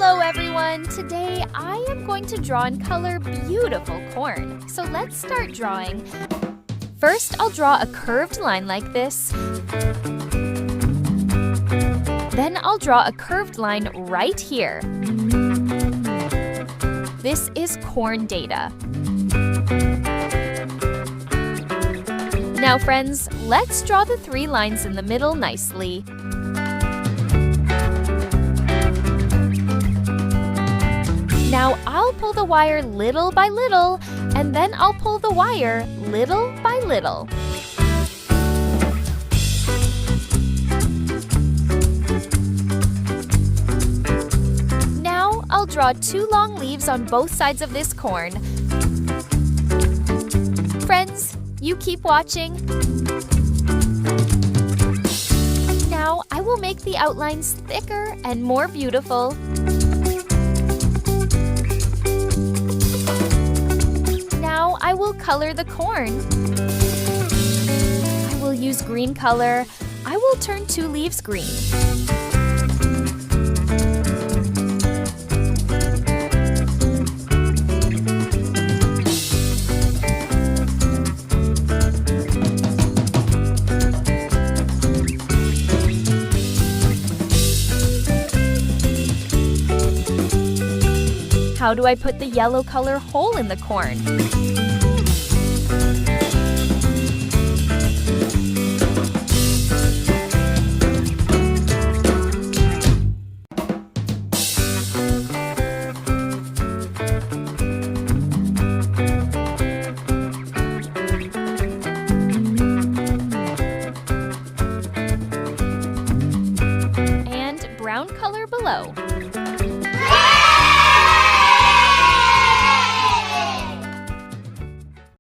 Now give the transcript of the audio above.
Hello everyone! Today I am going to draw and color beautiful corn. So let's start drawing. First, I'll draw a curved line like this. Then I'll draw a curved line right here. This is corn data. Now friends, let's draw the 3 lines in the middle nicely. Now I'll pull the wire little by little, and then I'll pull the wire little by little. Now I'll draw 2 long leaves on both sides of this corn. Friends, you keep watching. Now I will make the outlines thicker and more beautiful. Now I will color the corn. I will use green color. I will turn 2 leaves green. How do I put the yellow color hole in the corn?